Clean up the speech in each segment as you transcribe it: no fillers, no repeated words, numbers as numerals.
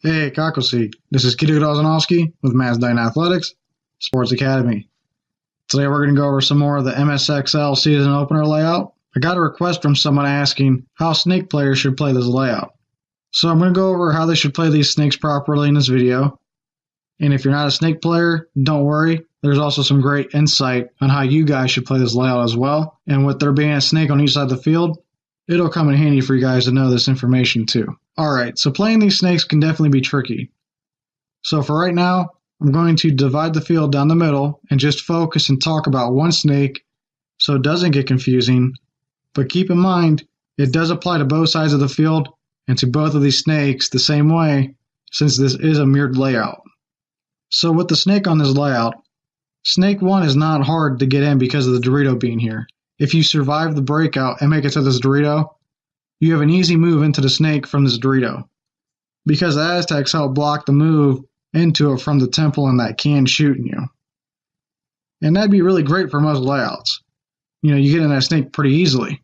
Hey, Kakosi. This is Kitty Dozanowski with Macedonian Athletics Sports Academy. Today we're going to go over some more of the MSXL Season Opener Layout. I got a request from someone asking how snake players should play this layout. So I'm going to go over how they should play these snakes properly in this video. And if you're not a snake player, don't worry. There's also some great insight on how you guys should play this layout as well. And with there being a snake on each side of the field, it'll come in handy for you guys to know this information too. Alright, so playing these snakes can definitely be tricky. So for right now, I'm going to divide the field down the middle and just focus and talk about one snake so it doesn't get confusing. But keep in mind, it does apply to both sides of the field and to both of these snakes the same way, since this is a mirrored layout. So with the snake on this layout, snake 1 is not hard to get in because of the Dorito being here. If you survive the breakout and make it to this Dorito, you have an easy move into the snake from this Dorito. Because the Aztecs help block the move into it from the temple and that can shooting you. And that'd be really great for most layouts. You get in that snake pretty easily.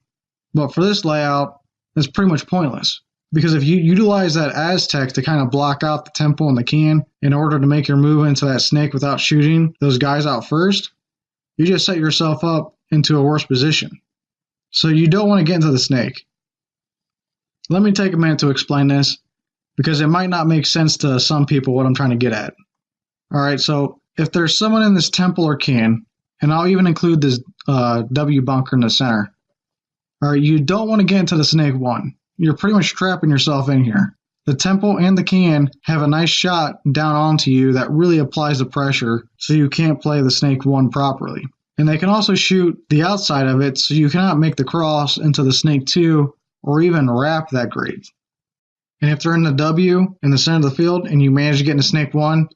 But for this layout, it's pretty much pointless. Because if you utilize that Aztec to kind of block out the temple and the can in order to make your move into that snake without shooting those guys out first, you just set yourself up into a worse position. So you don't want to get into the snake. Let me take a minute to explain this, because it might not make sense to some people what I'm trying to get at. Alright, so if there's someone in this temple or can, and I'll even include this W bunker in the center, alright, you don't want to get into the snake 1. You're pretty much trapping yourself in here. The temple and the can have a nice shot down onto you that really applies the pressure so you can't play the snake 1 properly. And they can also shoot the outside of it so you cannot make the cross into the snake 2 or even wrap that great. And if they're in the W in the center of the field and you manage to get into snake 1,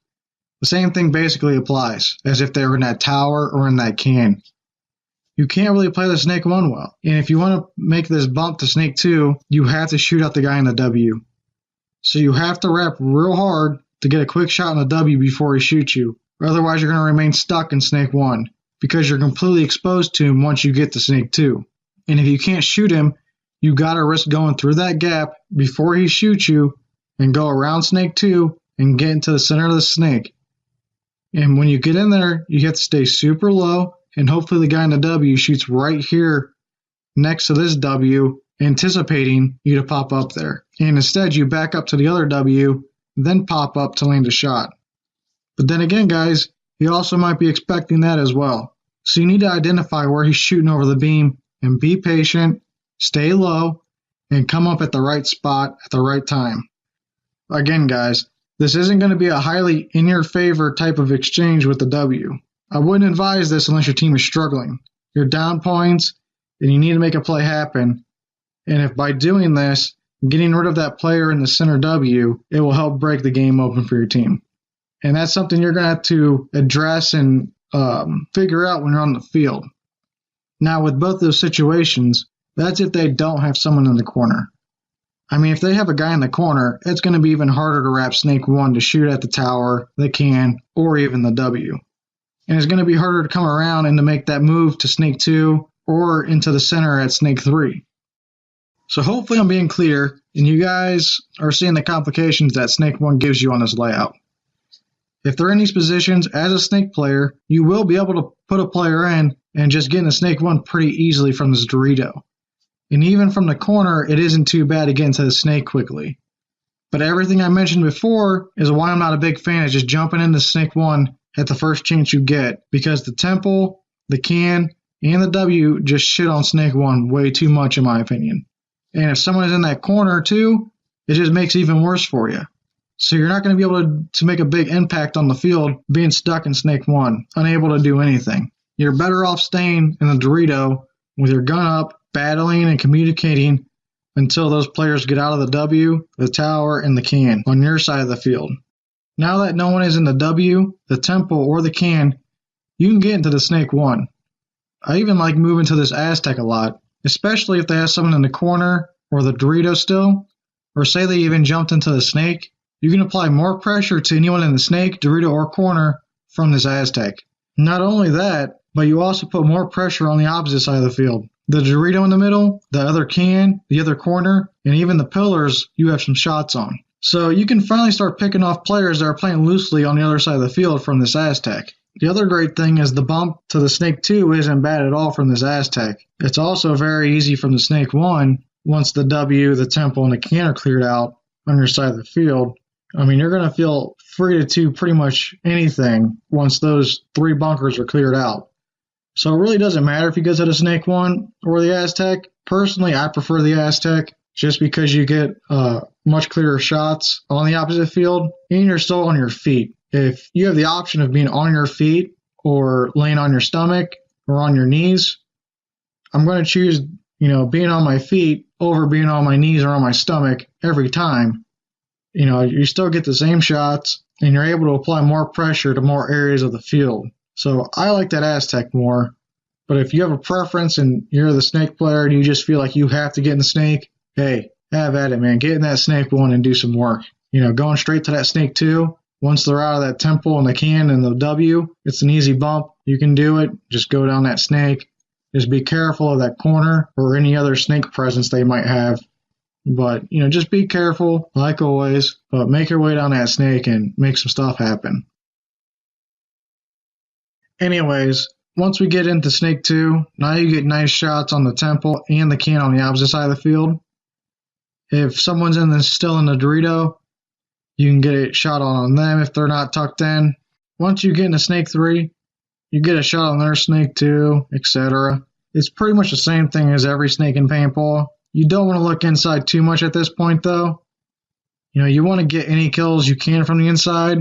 the same thing basically applies as if they were in that tower or in that can. You can't really play the snake 1 well. And if you want to make this bump to snake 2, you have to shoot out the guy in the W. So you have to wrap real hard to get a quick shot in the W before he shoots you. Or otherwise you're going to remain stuck in snake 1 because you're completely exposed to him once you get to snake 2. And if you can't shoot him, you gotta risk going through that gap before he shoots you and go around snake 2 and get into the center of the snake. And when you get in there, you have to stay super low, and hopefully the guy in the W shoots right here next to this W, anticipating you to pop up there. And instead you back up to the other W, then pop up to land a shot. But then again, guys, he also might be expecting that as well. So you need to identify where he's shooting over the beam and be patient, stay low, and come up at the right spot at the right time. Again, guys, this isn't going to be a highly in your favor type of exchange with the W. I wouldn't advise this unless your team is struggling. You're down points, and you need to make a play happen. And if by doing this, getting rid of that player in the center W, it will help break the game open for your team. And that's something you're going to have to address and figure out when you're on the field. Now, with both those situations, that's if they don't have someone in the corner. I mean, if they have a guy in the corner, it's going to be even harder to wrap snake 1 to shoot at the tower, the can, or even the W. And it's going to be harder to come around and to make that move to snake 2 or into the center at snake 3. So hopefully I'm being clear, and you guys are seeing the complications that snake 1 gives you on this layout. If they're in these positions as a snake player, you will be able to put a player in and just get into snake 1 pretty easily from this Dorito. And even from the corner, it isn't too bad to get into the snake quickly. But everything I mentioned before is why I'm not a big fan of just jumping into snake 1 at the first chance you get, because the temple, the can, and the W just shit on snake 1 way too much in my opinion. And if someone is in that corner too, it just makes it even worse for you. So you're not going to be able to make a big impact on the field being stuck in snake 1, unable to do anything. You're better off staying in the Dorito with your gun up, battling and communicating until those players get out of the W, the tower, and the can on your side of the field. Now that no one is in the W, the temple, or the can, you can get into the snake 1. I even like moving to this Aztec a lot, especially if they have someone in the corner or the Dorito still, or say they even jumped into the snake. You can apply more pressure to anyone in the snake, Dorito, or corner from this Aztec. Not only that, but you also put more pressure on the opposite side of the field. The Dorito in the middle, the other can, the other corner, and even the pillars you have some shots on. So you can finally start picking off players that are playing loosely on the other side of the field from this Aztec. The other great thing is the bump to the Snake 2 isn't bad at all from this Aztec. It's also very easy from the Snake 1 once the W, the temple, and the can are cleared out on your side of the field. I mean, you're going to feel free to do pretty much anything once those 3 bunkers are cleared out. So it really doesn't matter if you go to the Snake 1 or the Aztec. Personally, I prefer the Aztec just because you get much clearer shots on the opposite field and you're still on your feet. If you have the option of being on your feet or laying on your stomach or on your knees, I'm going to choose, being on my feet over being on my knees or on my stomach every time. You still get the same shots and you're able to apply more pressure to more areas of the field. So I like that Aztec more. But if you have a preference and you're the Snake player and you just feel like you have to get in the Snake, hey, have at it, man. Get in that Snake 1 and do some work. Going straight to that Snake 2, once they're out of that temple and the can and the W, it's an easy bump. You can do it. Just go down that Snake. Just be careful of that corner or any other Snake presence they might have. But, just be careful, like always, but make your way down that Snake and make some stuff happen. Anyways, once we get into Snake 2, now you get nice shots on the temple and the can on the opposite side of the field. If someone's still in the Dorito, you can get a shot on them if they're not tucked in. Once you get into Snake 3, you get a shot on their Snake 2, etc. It's pretty much the same thing as every Snake in Paintball. You don't want to look inside too much at this point, though. You want to get any kills you can from the inside,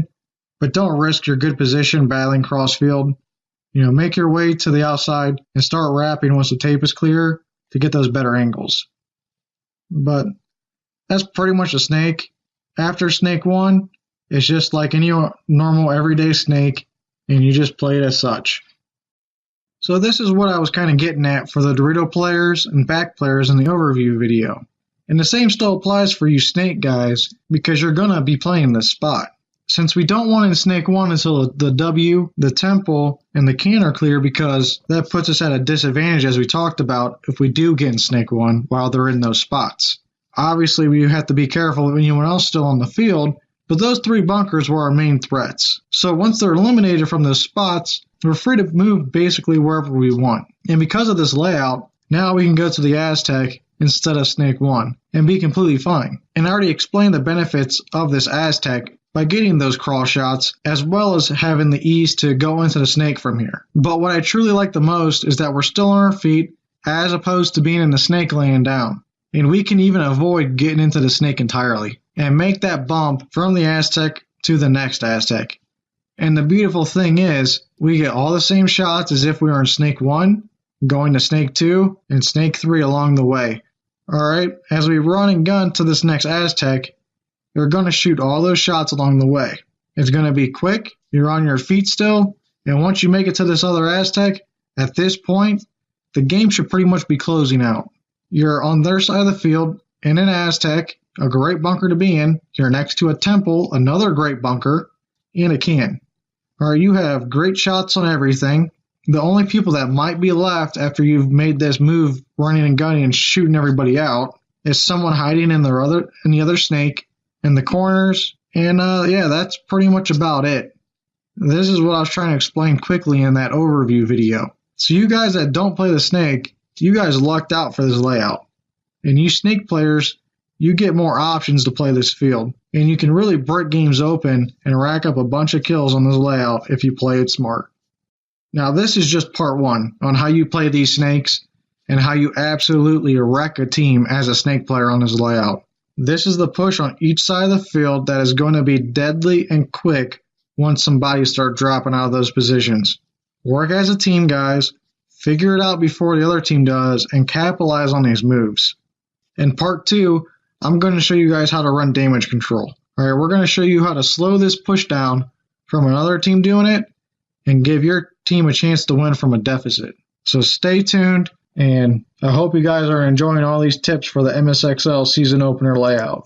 but don't risk your good position battling crossfield. Make your way to the outside and start wrapping once the tape is clear to get those better angles. But that's pretty much a Snake. After Snake 1, it's just like any normal everyday Snake, and you just play it as such. So this is what I was kind of getting at for the Dorito players and back players in the overview video. And the same still applies for you Snake guys, because you're going to be playing this spot. Since we don't want in Snake 1 until the W, the temple, and the can are clear, because that puts us at a disadvantage as we talked about if we do get in Snake 1 while they're in those spots. Obviously, we have to be careful of anyone else still on the field, but those 3 bunkers were our main threats. So once they're eliminated from those spots, we're free to move basically wherever we want. And because of this layout, now we can go to the Aztec instead of Snake 1 and be completely fine. And I already explained the benefits of this Aztec by getting those cross shots, as well as having the ease to go into the Snake from here. But what I truly like the most is that we're still on our feet, as opposed to being in the Snake laying down. And we can even avoid getting into the Snake entirely, and make that bump from the Aztec to the next Aztec. And the beautiful thing is, we get all the same shots as if we were in Snake 1, going to Snake 2, and Snake 3 along the way. Alright, as we run and gun to this next Aztec, you're going to shoot all those shots along the way. It's going to be quick, you're on your feet still, and once you make it to this other Aztec, at this point, the game should pretty much be closing out. You're on their side of the field, in an Aztec, a great bunker to be in. You're next to a temple, another great bunker, and a can. Alright, you have great shots on everything. The only people that might be left after you've made this move, running and gunning and shooting everybody out, is someone hiding in the other Snake, in the corners, and yeah, that's pretty much about it. This is what I was trying to explain quickly in that overview video. So you guys that don't play the Snake, you guys lucked out for this layout. And you Snake players, you get more options to play this field. And you can really break games open and rack up a bunch of kills on this layout if you play it smart. Now this is just part 1 on how you play these Snakes and how you absolutely wreck a team as a Snake player on this layout. This is the push on each side of the field that is going to be deadly and quick once some bodies start dropping out of those positions. Work as a team, guys. Figure it out before the other team does and capitalize on these moves. In part 2, I'm going to show you guys how to run damage control. Alright, we're going to show you how to slow this push down from another team doing it and give your team a chance to win from a deficit. So stay tuned, and I hope you guys are enjoying all these tips for the MSXL Season Opener Layout.